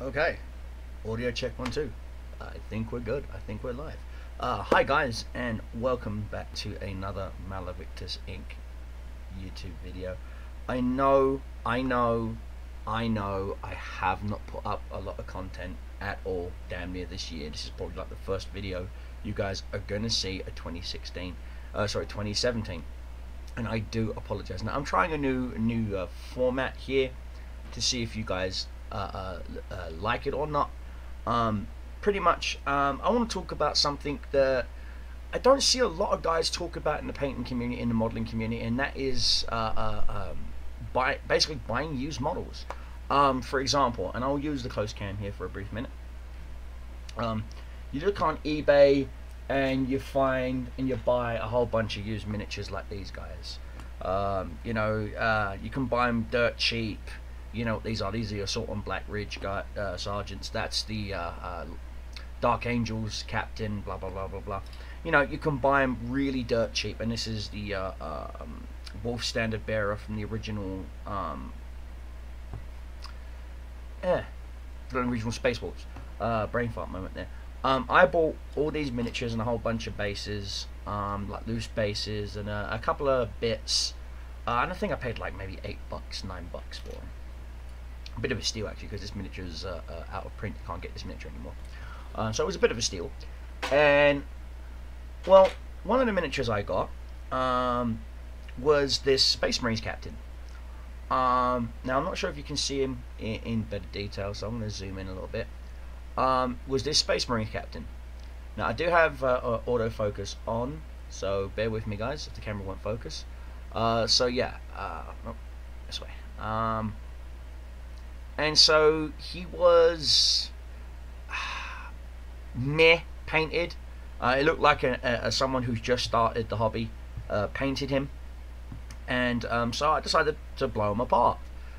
Okay, audio check 1 2. I think we're good. I think we're live. Hi guys, and welcome back to another Malavictus Inc. YouTube video. I know, I have not put up a lot of content at all damn near this year. This is probably like the first video you guys are gonna see at 2017, and I do apologize. Now I'm trying a new format here to see if you guys like it or not. Pretty much, I want to talk about something that I don't see a lot of guys talk about in the painting community, in the modeling community, and that is basically buying used models. For example, and I'll use the close cam here for a brief minute. You look on eBay and you find and you buy a whole bunch of used miniatures like these guys. You can buy them dirt cheap. You know what these are? These are your Assault on Black Ridge sergeants. That's the Dark Angels captain. Blah blah blah blah blah. You know, you can buy them really dirt cheap. And this is the Wolf Standard Bearer from the original, the original Spaceballs. Brain fart moment there. I bought all these miniatures and a whole bunch of bases, like loose bases and a couple of bits. And I think I paid like maybe $8, $9 for them. A bit of a steal actually, because this miniature is out of print. You can't get this miniature anymore. So it was a bit of a steal. And well, one of the miniatures I got was this Space Marines captain. Now I'm not sure if you can see him in better detail, so I'm going to zoom in a little bit. Was this Space Marine captain. Now I do have autofocus on, so bear with me guys if the camera won't focus. So yeah, oh, this way. And so he was meh painted. It looked like someone who's just started the hobby painted him, and so I decided to blow him apart,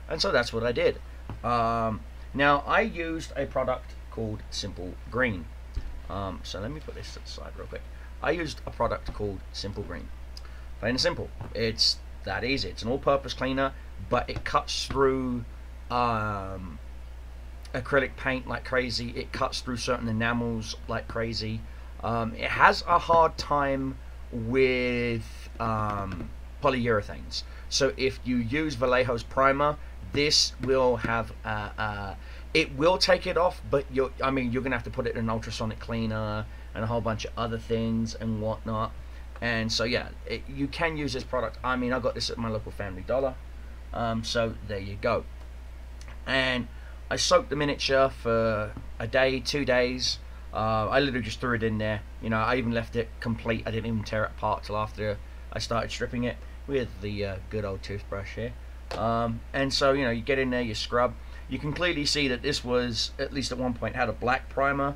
and so that's what I did. Now I used a product called Simple Green. So let me put this to the side real quick. I used a product called Simple Green. Plain and simple. It's that easy. It's an all-purpose cleaner, but it cuts through acrylic paint like crazy. It cuts through certain enamels like crazy. It has a hard time with polyurethanes. So if you use Vallejo's primer, this will have it will take it off, but you're gonna have to put it in an ultrasonic cleaner and a whole bunch of other things and whatnot. And so yeah, you can use this product. I got this at my local Family Dollar. So there you go. And I soaked the miniature for a day, 2 days. I literally just threw it in there. You know, I even left it complete. I didn't even tear it apart till after I started stripping it with the good old toothbrush here. And so, you know, you get in there, you scrub. You can clearly see that this was, at least at one point, had a black primer,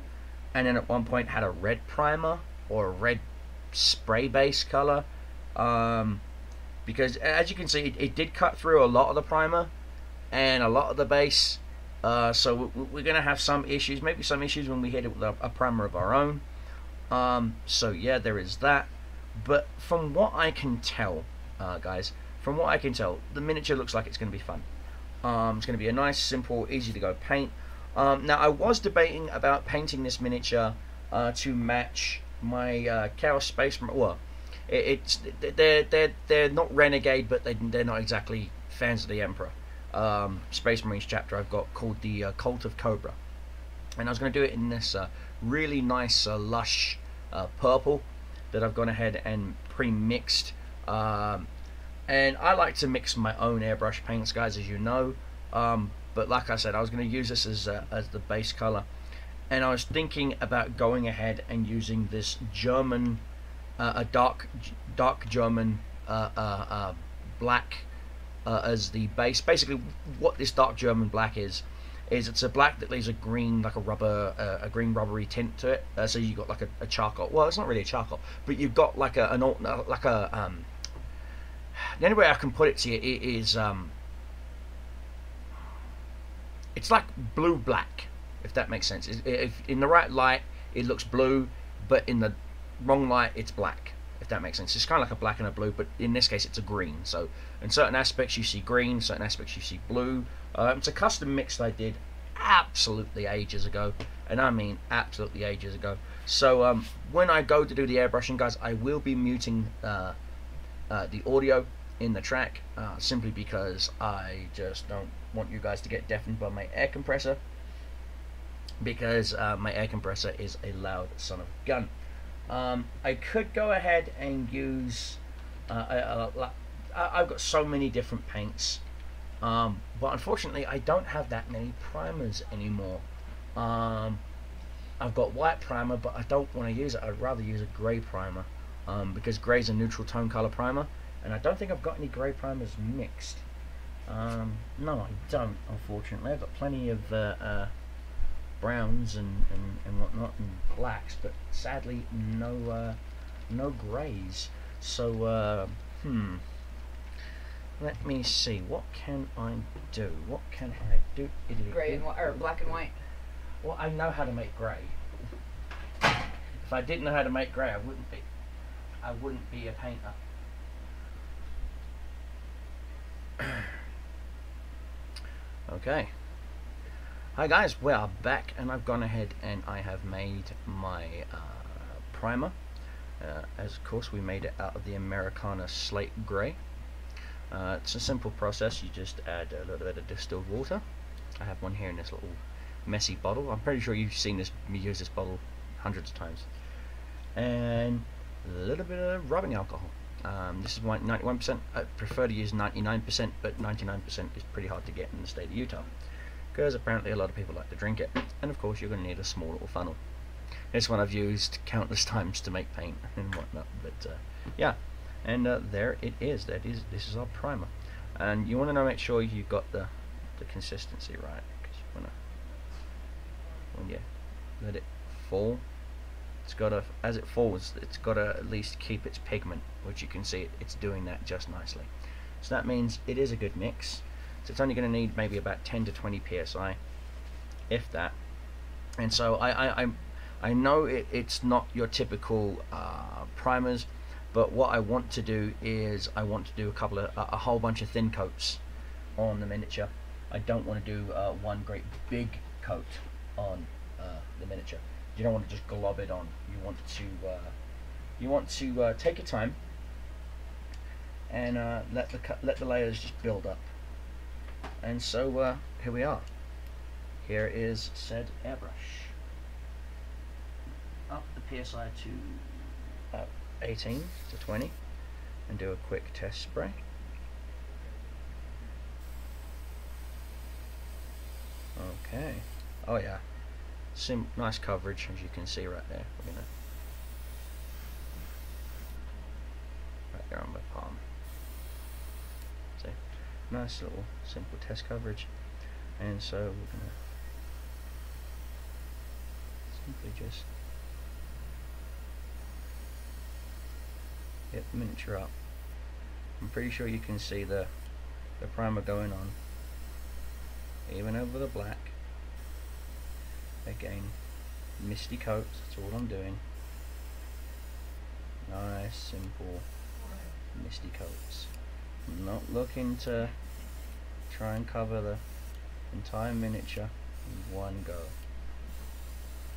and then at one point had a red primer, or a red spray base color. Because as you can see, it did cut through a lot of the primer and a lot of the base. So we're going to have some issues, maybe some issues when we hit it with a primer of our own. So yeah, there is that. But from what I can tell, guys, from what I can tell, the miniature looks like it's going to be fun. It's going to be a nice, simple, easy to go paint. Now I was debating about painting this miniature to match my Chaos Space. Well, they're not Renegade, but they're not exactly fans of the Emperor. Space Marines chapter I've got called the Cult of Cobra, and I was going to do it in this really nice lush purple that I've gone ahead and pre-mixed. And I like to mix my own airbrush paints, guys, as you know. But like I said, I was going to use this as the base color, and I was thinking about going ahead and using this German, a dark German black as the base. Basically, what this dark German black is it's a black that leaves a green, like a green rubbery tint to it. So you've got like a charcoal. Well, it's not really a charcoal, but you've got like the only way I can put it to you is it's like blue black, if that makes sense. If in the right light it looks blue, but in the wrong light it's black, if that makes sense. It's kind of like a black and a blue, but in this case it's a green. So in certain aspects you see green, certain aspects you see blue. It's a custom mix that I did absolutely ages ago, and I mean absolutely ages ago. So when I go to do the airbrushing, guys, I will be muting the audio in the track, simply because I just don't want you guys to get deafened by my air compressor, because my air compressor is a loud son of a gun. I could go ahead and use I've got so many different paints, but unfortunately I don't have that many primers anymore. I've got white primer, but I don't want to use it. I'd rather use a grey primer, because grey is a neutral tone color primer, and I don't think I've got any grey primers mixed. No, I don't, unfortunately. I've got plenty of browns and whatnot, and blacks, but sadly no greys. So let me see, what can I do? What can I do? Gray and white, or black and white. Well, I know how to make grey. If I didn't know how to make grey, I wouldn't be a painter. Okay. Hi guys, we are back, and I've gone ahead and I have made my primer. As of course we made it out of the Americana Slate Grey. It's a simple process. You just add a little bit of distilled water. I have one here in this little messy bottle. I'm pretty sure you've seen me use this bottle hundreds of times. And a little bit of rubbing alcohol. This is 91%. I prefer to use 99%, but 99% is pretty hard to get in the state of Utah, because apparently a lot of people like to drink it. And of course you're going to need a small little funnel. This one I've used countless times to make paint and whatnot, but yeah. And there it is. This is our primer, and you want to make sure you've got the consistency right, because you want to, when you let it fall, it's got to, as it falls, it's got to at least keep its pigment, which you can see it's doing that just nicely. So that means it is a good mix. So it's only going to need maybe about 10 to 20 psi, if that. And so I know it's not your typical primers, but what I want to do is I want to do a whole bunch of thin coats on the miniature. I don't want to do one great big coat on the miniature. You don't want to just glob it on. You want to take your time and let the layers just build up. And so here we are. Here is said airbrush. Up the PSI to about 18 to 20, and do a quick test spray. Okay. Oh yeah. Nice coverage, as you can see right there. We're gonna right there on my palm. So nice little simple test coverage, and so we're gonna simply just get the miniature up. I'm pretty sure you can see the primer going on, even over the black. Again, misty coats, that's all I'm doing. Nice, simple, misty coats. I'm not looking to try and cover the entire miniature in one go.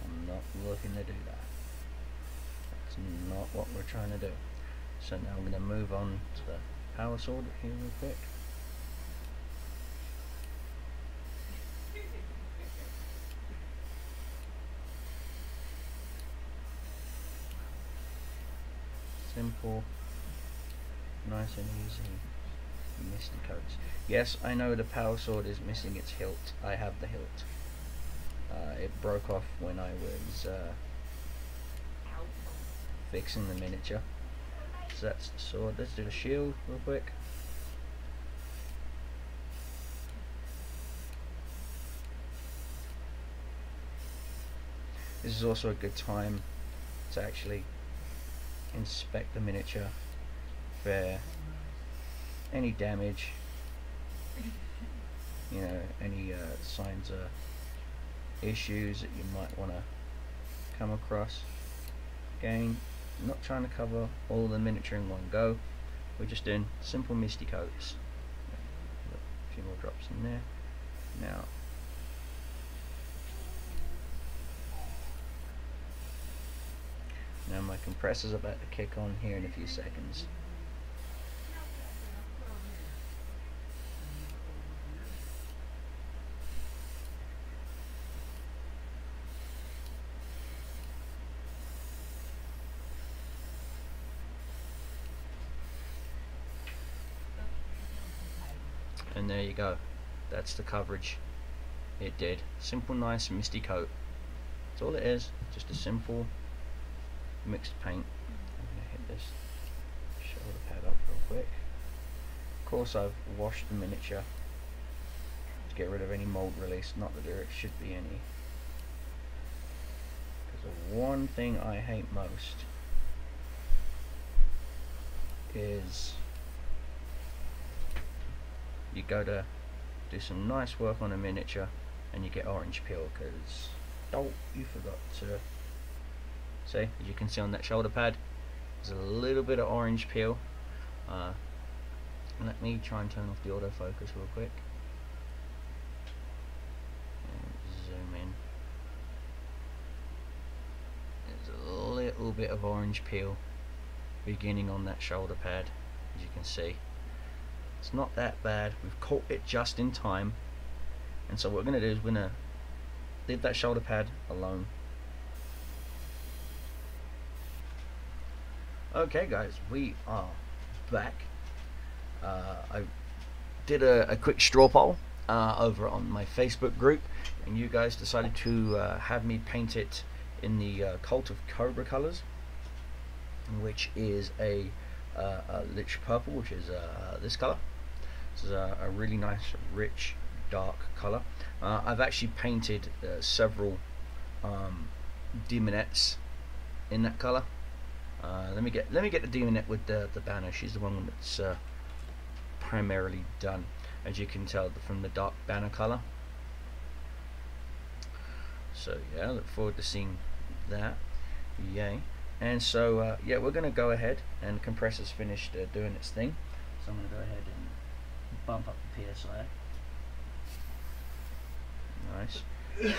I'm not looking to do that. That's not what we're trying to do. So now I'm going to move on to the power sword here real quick. Simple, nice and easy, misty coats. Yes, I know the power sword is missing its hilt. I have the hilt. It broke off when I was fixing the miniature. So that's the sword. Let's do the shield real quick. This is also a good time to actually inspect the miniature for any damage, you know, any signs of issues that you might want to come across. Again, not trying to cover all the miniature in one go. We're just doing simple misty coats. A few more drops in there. Now and my compressor's about to kick on here in a few seconds. And there you go, that's the coverage. It did. Simple, nice, misty coat. That's all it is, just a simple mixed paint. I'm going to hit this shoulder pad up real quick. Of course I've washed the miniature to get rid of any mold release, not that there should be any. Because the one thing I hate most is you go to do some nice work on a miniature and you get orange peel, because you forgot to see, as you can see on that shoulder pad, there's a little bit of orange peel. Let me try and turn off the autofocus real quick and zoom in. There's a little bit of orange peel beginning on that shoulder pad, as you can see. It's not that bad. We've caught it just in time, and so what we're going to do is we're going to leave that shoulder pad alone. Okay guys, we are back. I did a quick straw poll over on my Facebook group, and you guys decided to have me paint it in the Cult of Cobra colors, which is a Lich Purple, which is this color. This is a really nice, rich, dark color. I've actually painted several demonettes in that color. Let me get the demonette with the banner. She's the one that's primarily done, as you can tell from the dark banner color. So yeah, look forward to seeing that. Yay. And so yeah, we're going to go ahead, and compressor's finished doing its thing, so I'm going to go ahead and bump up the PSI. Nice.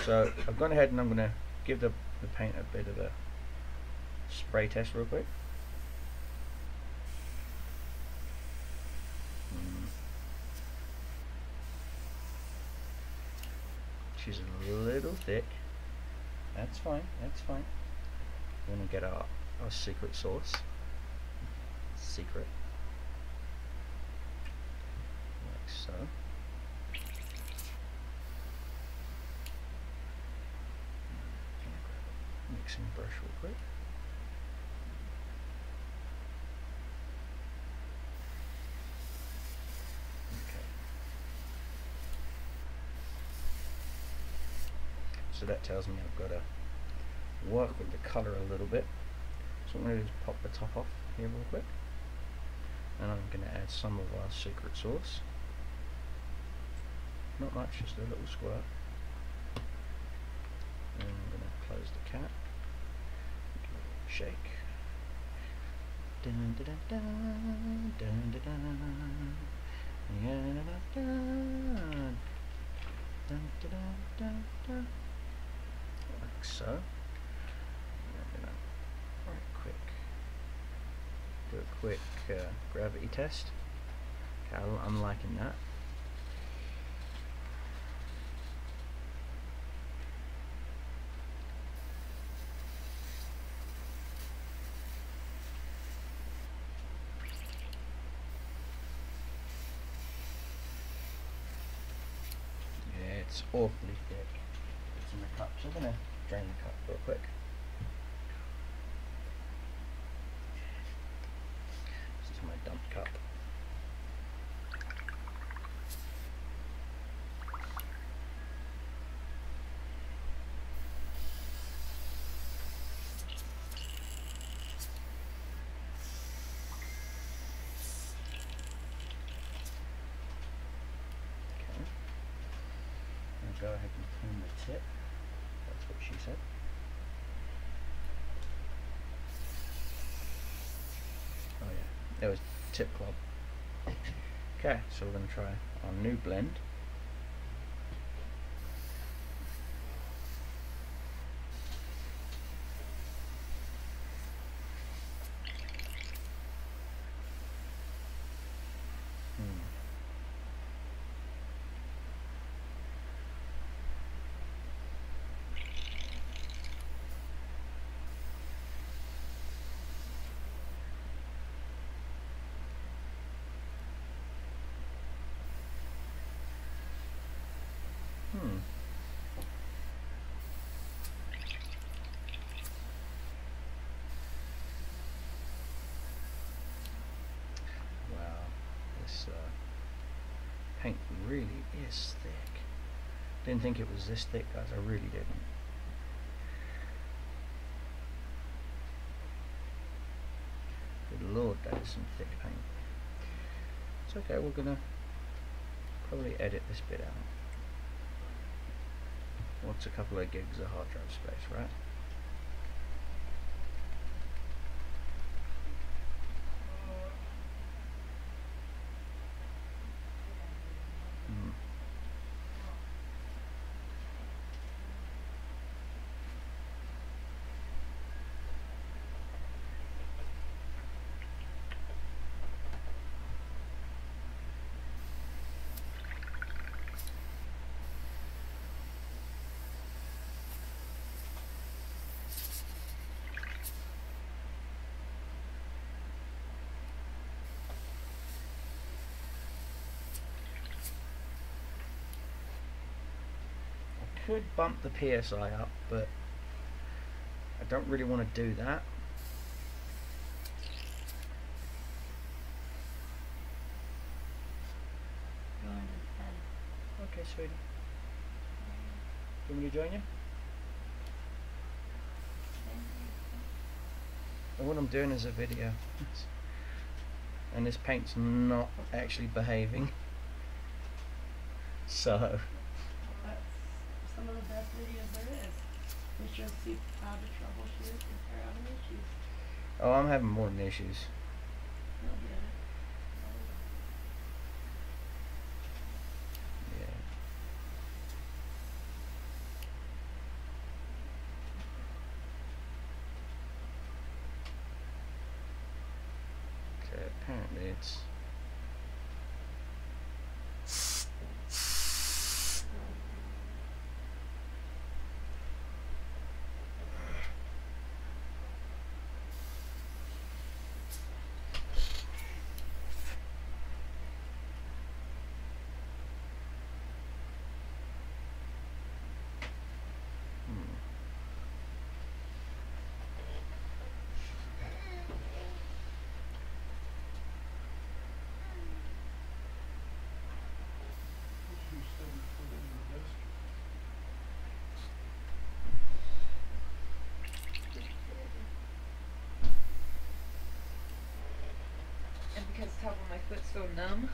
So I've gone ahead and I'm going to give the paint a bit of a spray test real quick. She's a little thick. That's fine, that's fine. We're going to get our secret sauce. Secret. Like so. Mixing brush real quick. Okay. So that tells me I've got to work with the colour a little bit. So what I'm going to do is pop the top off here real quick, and I'm going to add some of our secret sauce. Not much, just a little squirt. And I'm going to close the cap. Shake. Dun, dun, dun, dun, dun, dun, dun. Yeah, dun, dun, dun, dun, dun, dun. Like so. I'm going to do a quick gravity test. Okay, I'm liking that. It's awfully thick. It's in the cup, so I'm going to drain the cup real quick. This is my dump cup. Go ahead and clean the tip. That's what she said. Oh yeah, it was tip club. Okay, so we're going to try our new blend. Hmm. Wow, this paint really is thick. Didn't think it was this thick, guys. I really didn't. Good lord, that is some thick paint. It's okay, we're gonna probably edit this bit out. What's a couple of gigs of hard drive space, right? Hmm. Could bump the PSI up, but I don't really want to do that. Okay, sweetie. Do you want me to join you? And what I'm doing is a video, and this paint's not actually behaving. So. That's some of the best videos there is. It shows people how to troubleshoot if they're having issues. Oh, I'm having more than issues. They'll get it. Yeah. Okay, apparently it's. And because the top of my foot's so numb,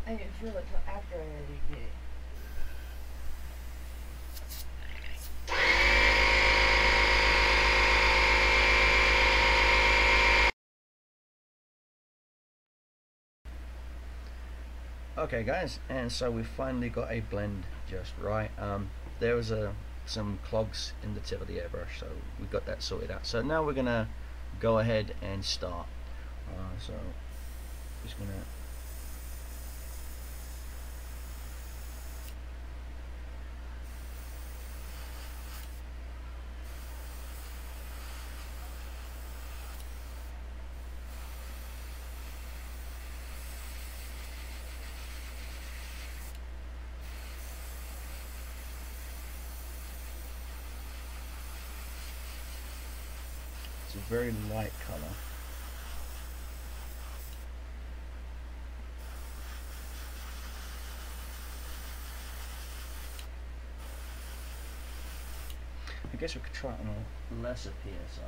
I didn't feel it till after I already did it. Okay guys, and so we finally got a blend just right. There was some clogs in the tip of the airbrush, so we got that sorted out. So now we're gonna go ahead and start. So just gonna it's a very light color. I guess we could try it on a lesser PSI.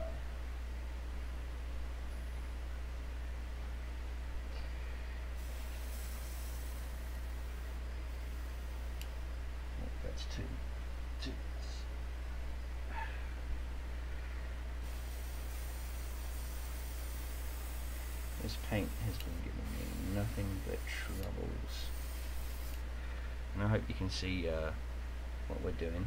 Oh, that's too. This paint has been giving me nothing but troubles. And I hope you can see what we're doing.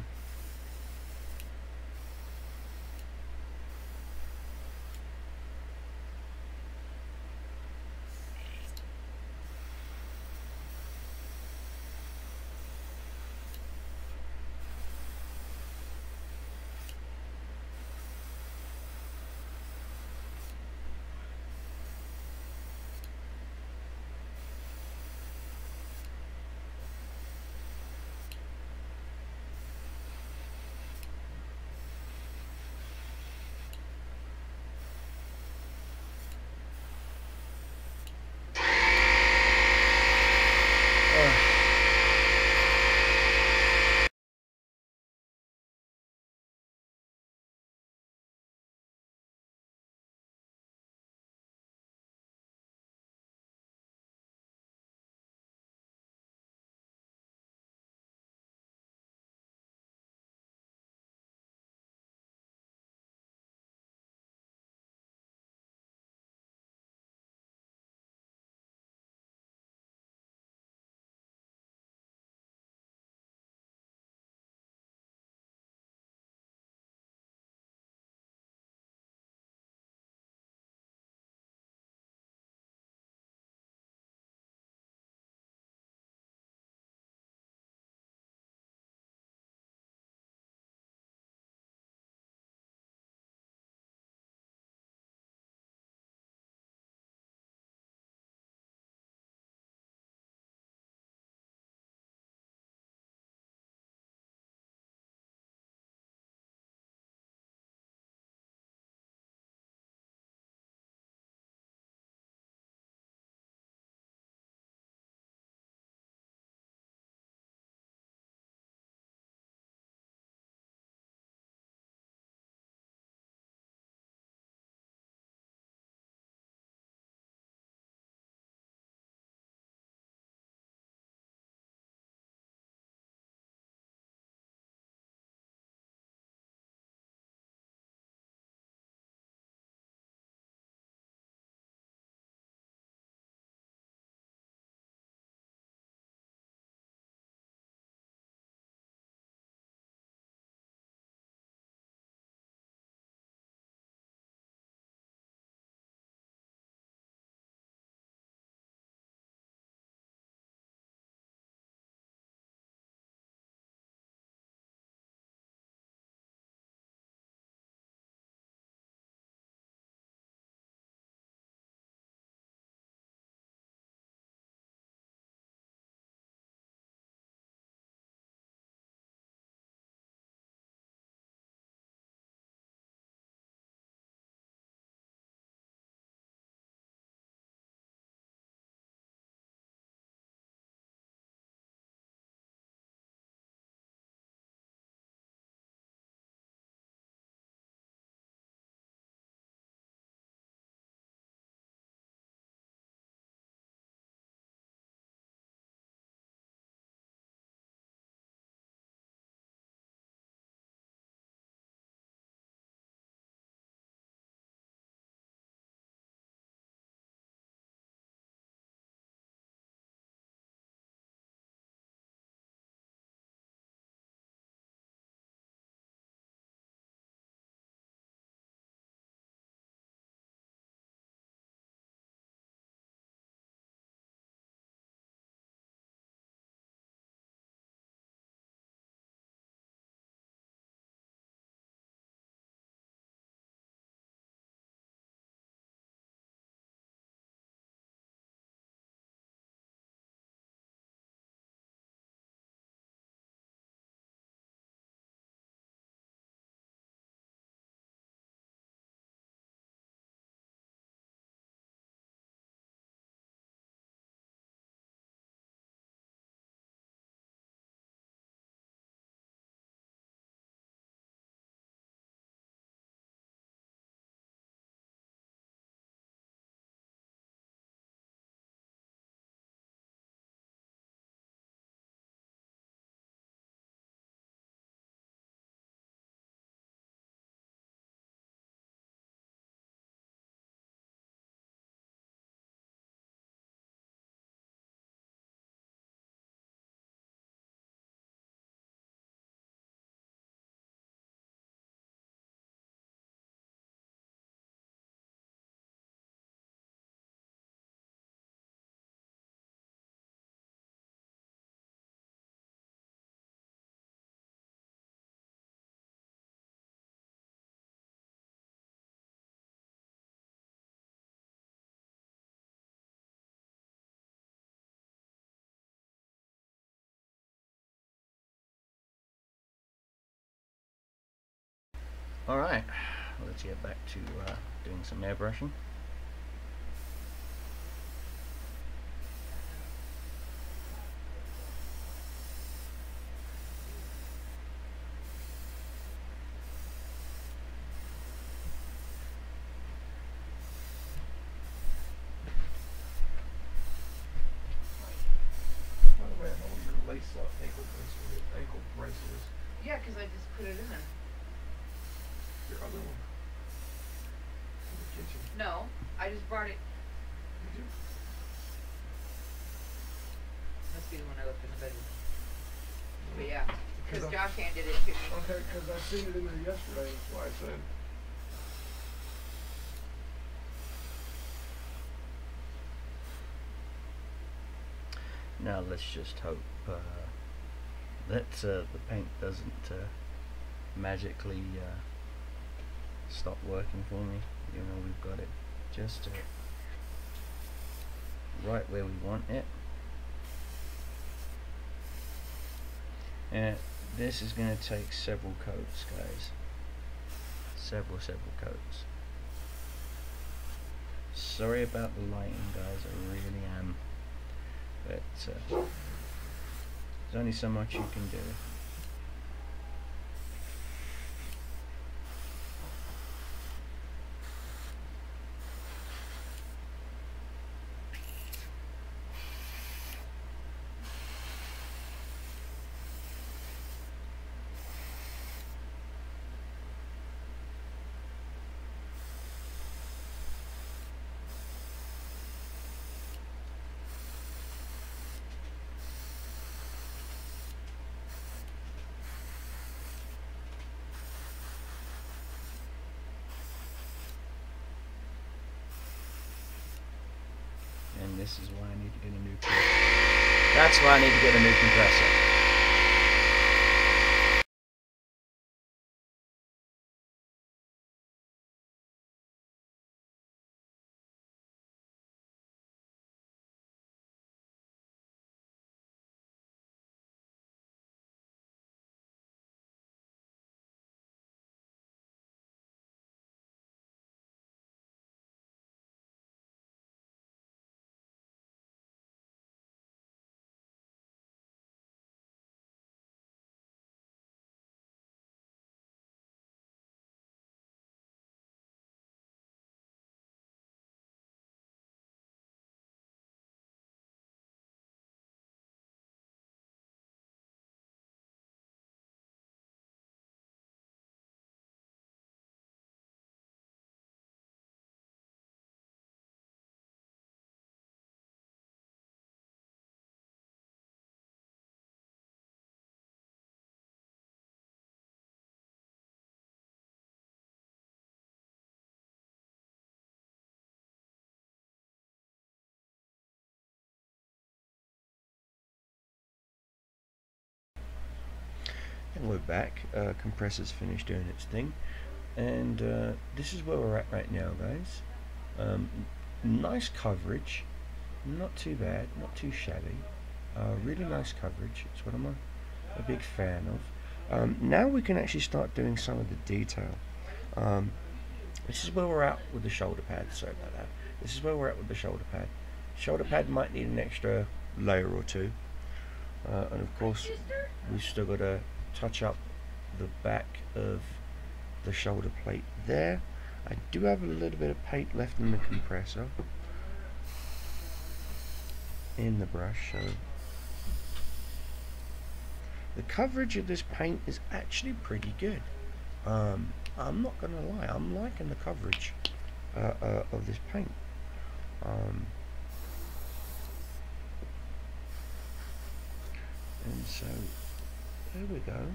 Alright, let's get back to doing some airbrushing. By the way, how are your lace up ankle bracelets? Yeah, 'cause I just put it in there. Your other one. In the kitchen. No, I just brought it. Did you? Must be the one I left in the bedroom. But yeah, Because because I- Josh handed it to me. Okay, because I seen it in there yesterday, that's why I said. Now let's just hope that the paint doesn't magically stop working for me. You know, we've got it just right where we want it. And this is going to take several coats, guys. Several coats. Sorry about the lighting, guys, I really am. But there's only so much you can do. And this is why I need to get a new compressor. That's why I need to get a new compressor. And we're back. Compressor's finished doing its thing. And this is where we're at right now, guys. Nice coverage. Not too bad, not too shabby. Really nice coverage. It's what I'm a big fan of. Now we can actually start doing some of the detail. This is where we're at with the shoulder pad. Sorry about that. This is where we're at with the shoulder pad. Shoulder pad might need an extra layer or two. And of course, we've still got to touch up the back of the shoulder plate there. I do have a little bit of paint left in the compressor, in the brush, so the coverage of this paint is actually pretty good. I'm not gonna lie, I'm liking the coverage of this paint. And so there we go.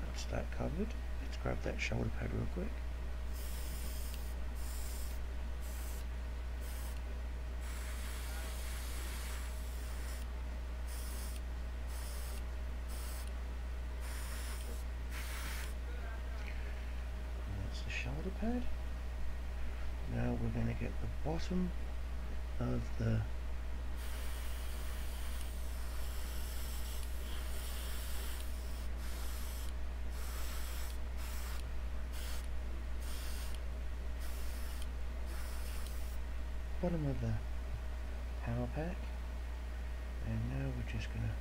That's that covered. Let's grab that shoulder pad real quick. Shoulder pad. Now we're going to get the bottom of the bottom of the power pack, and now we're just going to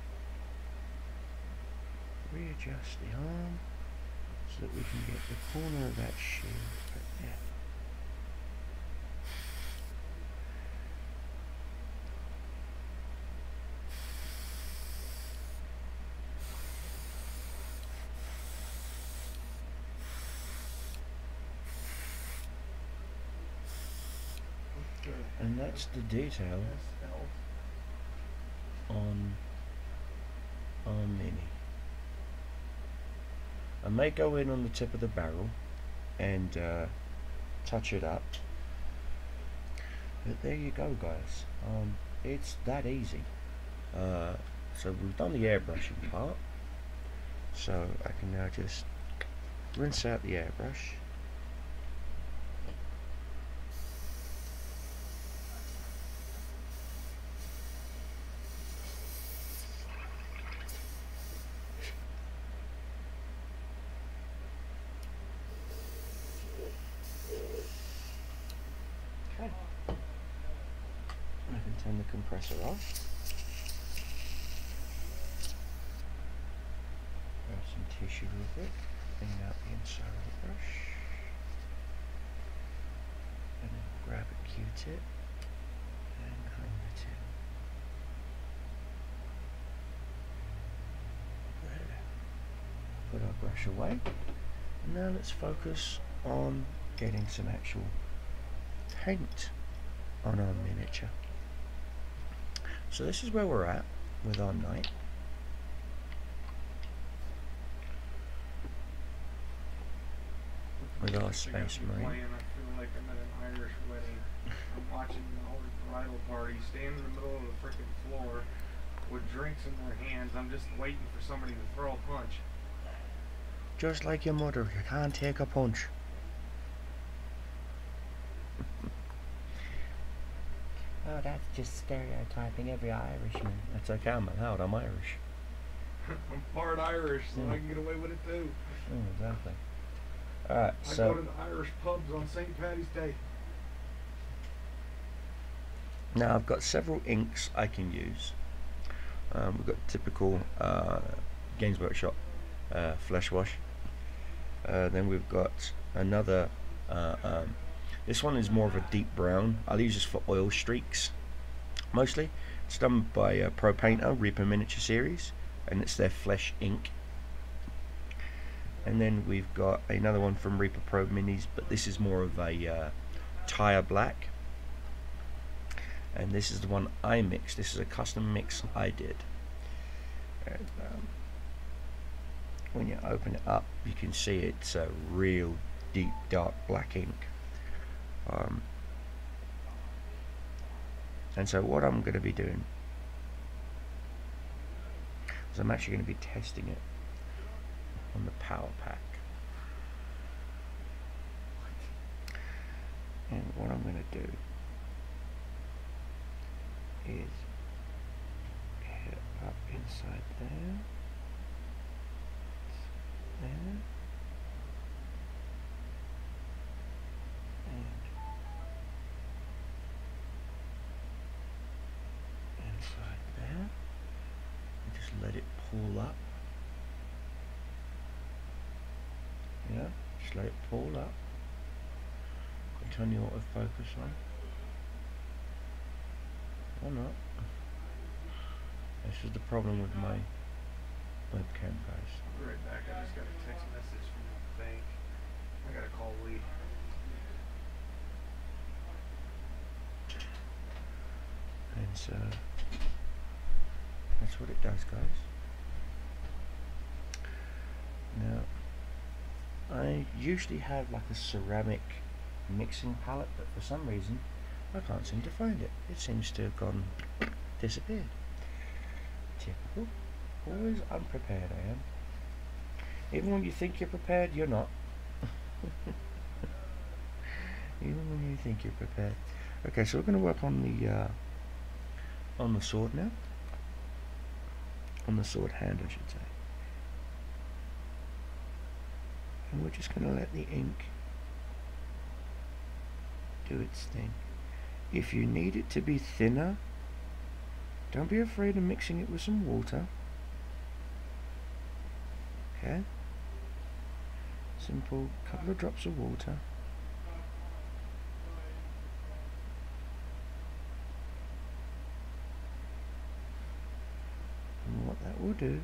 readjust the arm so that we can get the corner of that shield right there. And that's the detail on our Mini. I may go in on the tip of the barrel and touch it up, but there you go, guys. It's that easy. So we've done the airbrushing part, so I can now just rinse out the airbrush. I can turn the compressor off. Grab some tissue with it, clean out the inside of the brush, and then grab a Q-tip and clean the tip. There. Put our brush away, and now let's focus on getting some actual paint on our miniature. So this is where we're at with our knight. With our Space Marine. I feel like I'm at an Irish wedding. I'm watching the whole bridal party, standing in the middle of the freaking floor with drinks in their hands. I'm just waiting for somebody to throw a punch. Just like your mother, you can't take a punch. Oh, that's just stereotyping every Irishman. That's okay, I'm allowed, I'm Irish. I'm part Irish, so I can get away with it too. Exactly. Alright, I so go to the Irish pubs on St. Paddy's Day. now I've got several inks I can use. We've got typical Games Workshop flesh wash. Then we've got another, this one is more of a deep brown. I'll use this for oil streaks mostly. It's done by Pro Painter, Reaper Miniature Series, and it's their flesh ink. And then we've got another one from Reaper Pro Minis, but this is more of a tire black. And this is the one I mixed. This is a custom mix I did. And when you open it up, you can see it's a real deep dark black ink. And so what I'm going to be doing is I'm actually going to be testing it on the power pack. And what I'm going to do is hit it up inside there, and inside there, and just let it pull up. Yeah, just let it pull up. Turn the autofocus on. Or not. This is the problem with my webcam, guys. I'll be right back. I just got a text message from the bank. I gotta call Lee. And so that's what it does, guys. Now I usually have like a ceramic mixing palette, but for some reason I can't seem to find it. It seems to have gone disappeared. Typical. Always unprepared I am. Even when you think you're prepared, you're not. Even when you think you're prepared. Okay, so we're going to work on the sword now. On the sword hand, I should say. And we're just going to let the ink do its thing. if you need it to be thinner, don't be afraid of mixing it with some water. Okay, simple, couple of drops of water. And what that will do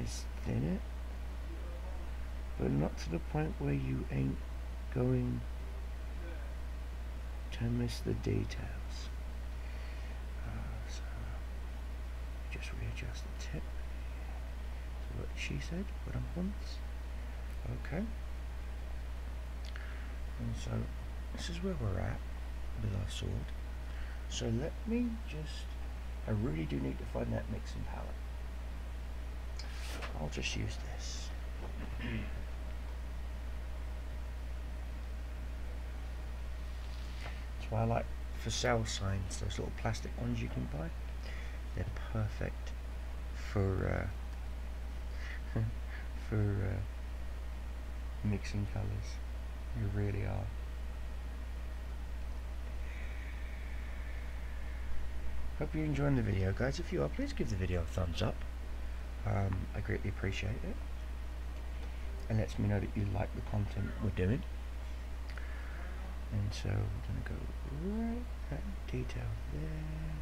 is thin it, but not to the point where you ain't going to miss the details. So just readjust the tip to what she said, what I want. Okay. And so this is where we're at with our sword. So let me just, I really do need to find that mixing palette. I'll just use this. That's why I like for sale signs, those little plastic ones you can buy. They're perfect for mixing colours. You really are. Hope you're enjoying the video, guys. If you are, please give the video a thumbs up. I greatly appreciate it. And lets me know that you like the content we're doing. And so we're going to go right that detail there.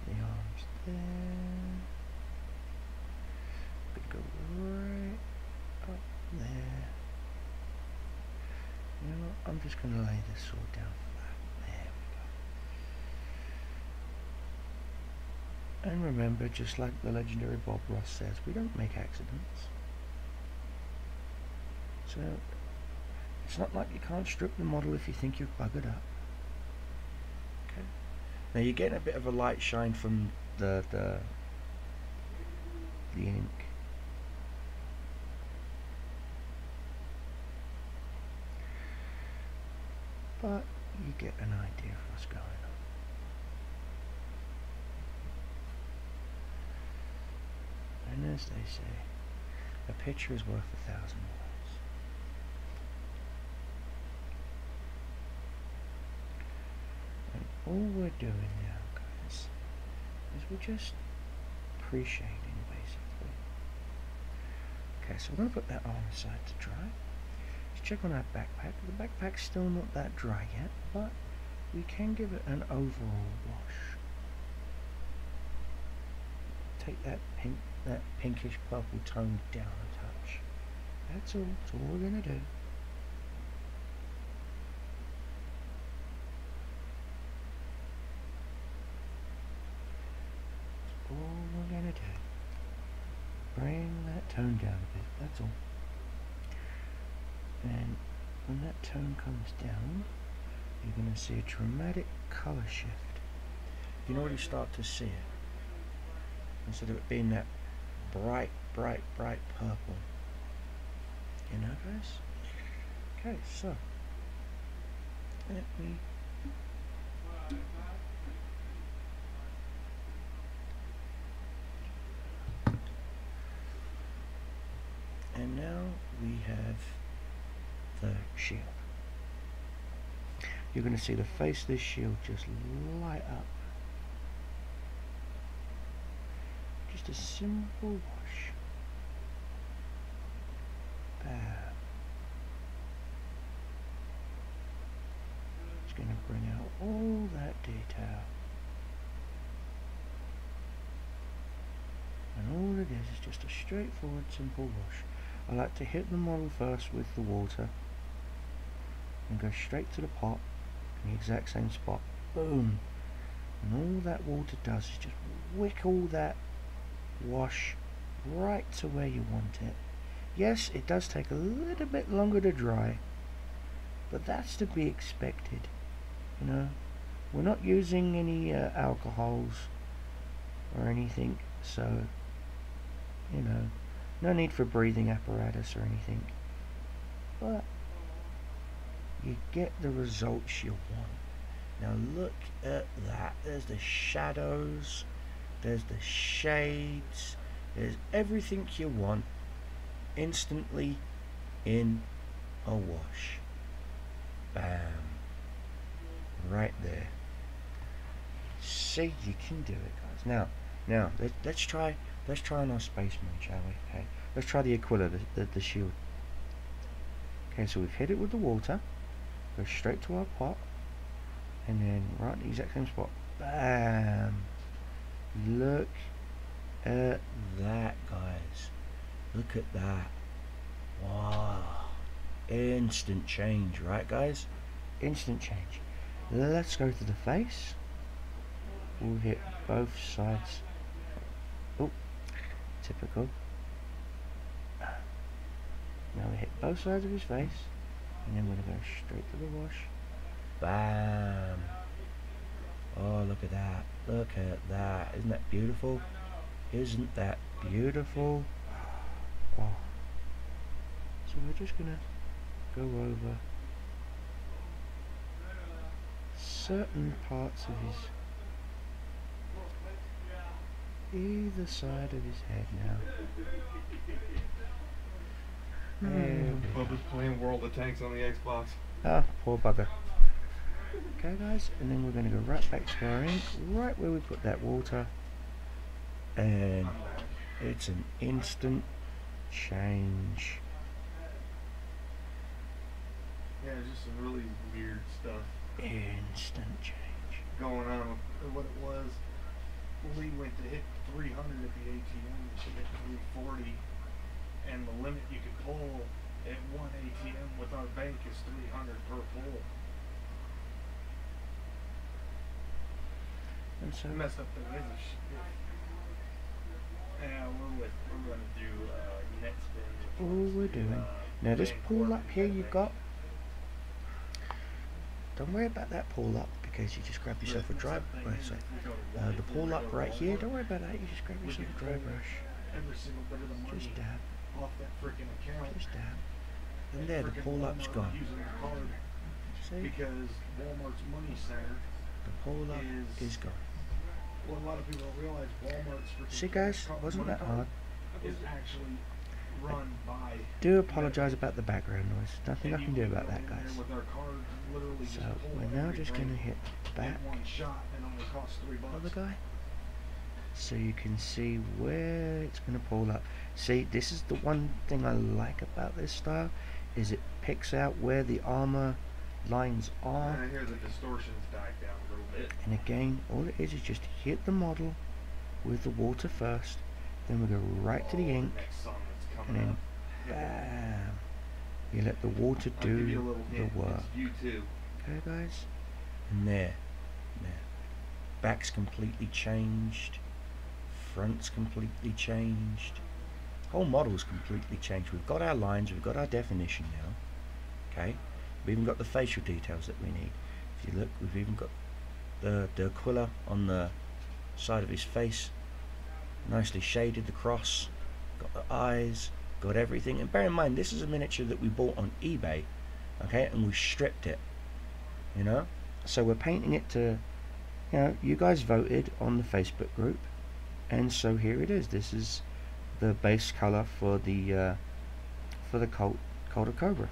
The arms there. We're going to go right up there. You know what? I'm just going to lay this sword down flat. There we go. And remember, just like the legendary Bob Ross says, we don't make accidents. So it's not like you can't strip the model if you think you've buggered up. Okay. Now you're getting a bit of a light shine from the ink. But you get an idea of what's going on. And as they say, a picture is worth 1,000 words. And all we're doing now, guys, is we're just pre-shading, basically. Okay, so we're going to put that on aside to dry. Let's check on our backpack. The backpack's still not that dry yet, but we can give it an overall wash. Take that pinkish purple tone down a touch. That's all. That's all we're gonna do. That's all we're gonna do. Bring that tone down a bit. That's all. And when that tone comes down, you're gonna see a dramatic color shift. You can already start to see it. Instead of it being that bright purple. You know, guys? Okay, so let me and now we have the shield. You're going to see the face of this shield just light up. Just a simple wash. Bam. It's going to bring out all that detail. And all it is just a straightforward simple wash. I like to hit the model first with the water and go straight to the pot in the exact same spot. Boom. And all that water does is just wick all that wash right to where you want it. Yes, it does take a little bit longer to dry, but that's to be expected. You know, we're not using any alcohols or anything, so you know, no need for breathing apparatus or anything, but you get the results you want. Now look at that. There's the shadows, there's the shades, there's everything you want instantly in wash. Bam. Right there. See, you can do it, guys. Now, let's try on our Space Marine, shall we? Okay, let's try the Aquila, the shield. Okay, so we've hit it with the water. Go straight to our pot, and then right in the exact same spot. Bam! Look at that, guys. Look at that. Wow. Instant change, right, guys? Instant change. Let's go to the face. We'll hit both sides. Oh, typical. Now we hit both sides of his face, and then we're going to go straight to the wash. Bam! Oh, look at that. Look at that. Isn't that beautiful? Isn't that beautiful? Oh. So we're just going to go over certain parts of his, either side of his head now. Bubba's playing World of Tanks on the Xbox. Ah, poor bugger. Okay, guys, and then we're going to go right back to our ink, right where we put that water, and it's an instant change. Yeah, just some really weird stuff Instant change. going on with what it was. Lee went to hit 300 at the ATM, we should hit 340, and the limit you could pull at one ATM with our bank is 300 per pull. And so, The messed up thing is, yeah, we're gonna do net spin. all we're doing now, this pull up here you've got. Don't worry about that pull up, because you just grab yourself a dry brush. The pull up right here, don't worry about that. You just grab yourself a dry brush. Every single bit of the money Just dab. off that freaking account. Just dab. And there, the Frickin' pull up's Walmart gone. using the card See, because Walmart's money center the pull up is gone. what a lot of people don't realize, Walmart's freaking See, guys, wasn't that hard? is actually run by. Do apologise about the background noise. Nothing I and can you do go about that, in there guys. With our card, literally So just pull we're now just going to everything hit back in one shot and only costs $3. other guy, so you can see where it's going to pull up. See, this is the one thing I like about this style, is it picks out where the armor lines are. And I hear the distortions died down a little bit. And again, all it is just hit the model with the water first, then we go right to the ink, Next song that's and coming then up. bam, you let the water I'll give you a do little the hint. work. It's you too. Okay, guys, and there, back's completely changed, front's completely changed, whole model's completely changed. We've got our lines, we've got our definition now. Okay, we've even got the facial details that we need. If you look, we've even got the Aquila on the side of his face, nicely shaded, the cross, got the eyes, got everything. And bear in mind, this is a miniature that we bought on eBay, okay, and we stripped it, you know, so we're painting it to, you know, you guys voted on the Facebook group, and so here it is. This is the base color for the Cult of Cobra.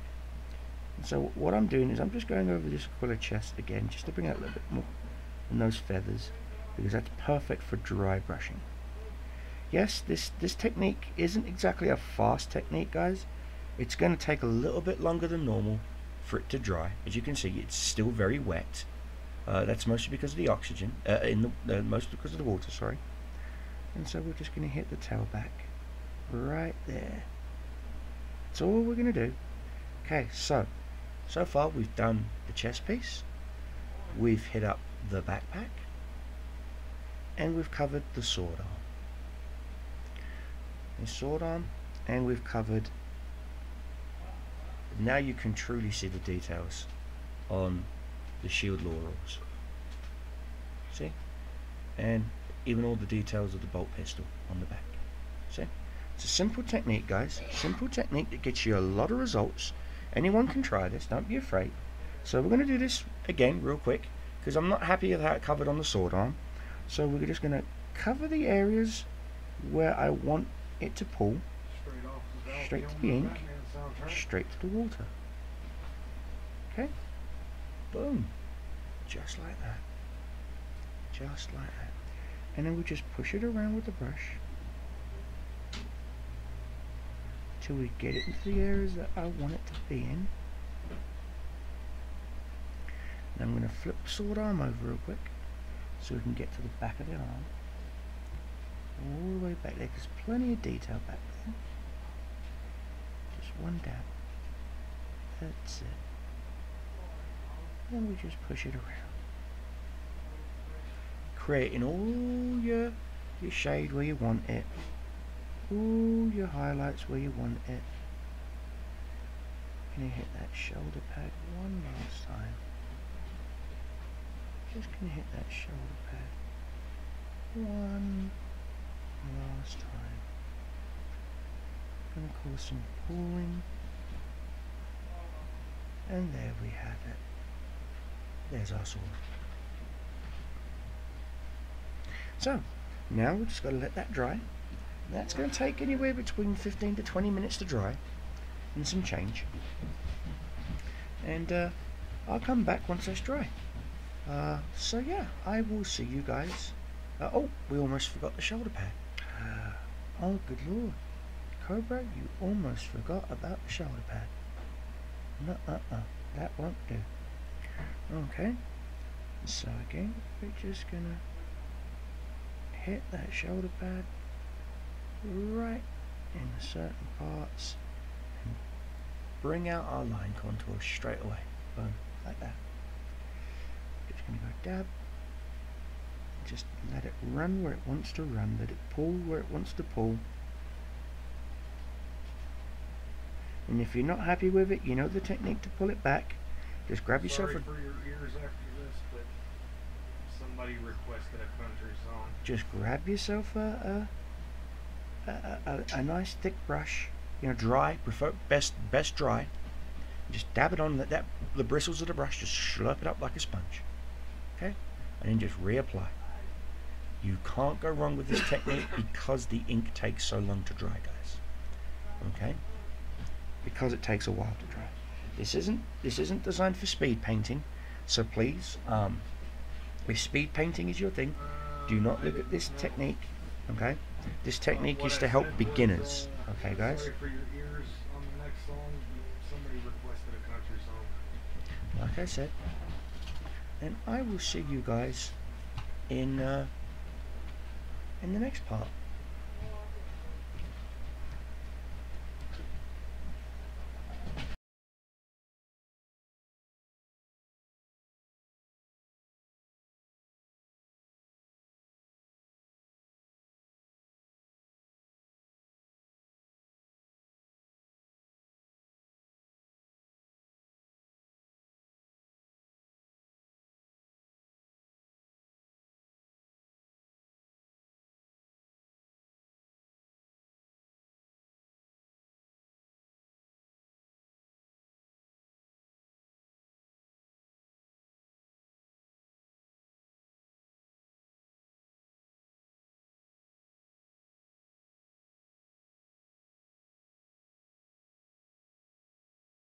And so what I'm doing is I'm just going over this Aquila chest again, just to bring out a little bit more and those feathers, because that's perfect for dry brushing. Yes, this technique isn't exactly a fast technique, guys. It's going to take a little bit longer than normal for it to dry. As you can see, it's still very wet. That's mostly because of the oxygen, mostly because of the water, sorry. And so we're just going to hit the tail back right there. That's all we're going to do. Okay, so far we've done the chest piece, we've hit up the backpack, and we've covered the sword arm. The sword arm, and we've covered. Now you can truly see the details on the shield laurels. See? And even all the details of the bolt pistol on the back. See? It's a simple technique, guys. Simple technique that gets you a lot of results. Anyone can try this, don't be afraid. So we're going to do this again real quick, because I'm not happy with how it covered on the sword arm. So we're just going to cover the areas where I want it to pull, Straight off the Val straight to Kilmer the ink, Batman soundtrack. straight to the water. Okay, boom, just like that, just like that. And then we just push it around with the brush till we get it into the areas that I want it to be in. And I'm going to flip the sword arm over real quick so we can get to the back of the arm. All the way back there, there's plenty of detail back there. Just one dab. That's it. Then we just push it around, creating all your shade where you want it, all your highlights where you want it. Gonna hit that shoulder pad one last time. Just gonna hit that shoulder pad one last time. Gonna cause some pulling, and there we have it. There's our sword. So now we've just got to let that dry. That's going to take anywhere between 15 to 20 minutes to dry, and some change. And I'll come back once that's dry. So yeah, I will see you guys. Oh, we almost forgot the shoulder pad. Oh good lord, Cobra, you almost forgot about the shoulder pad. No, that won't do. Okay, so again, we're just gonna hit that shoulder pad right in certain parts and bring out our line contour straight away. Boom, like that. Just gonna go dab, just let it run where it wants to run, let it pull where it wants to pull. And if you're not happy with it, you know the technique to pull it back. Just grab yourself Sorry for your ears after this, but somebody requested a country song. just grab yourself a nice thick brush, you know, dry, prefer best dry. Just dab it on, let that the bristles of the brush just slurp it up like a sponge. Okay, and then just reapply. You can't go wrong with this technique because the ink takes so long to dry, guys. Okay, because it takes a while to dry. This isn't designed for speed painting, so please, if speed painting is your thing, do not look at this technique. Okay, this technique is to help beginners. Okay, guys. Sorry for your ears on the next song. Somebody requested a country song. Like I said, and I will see you guys in the next part.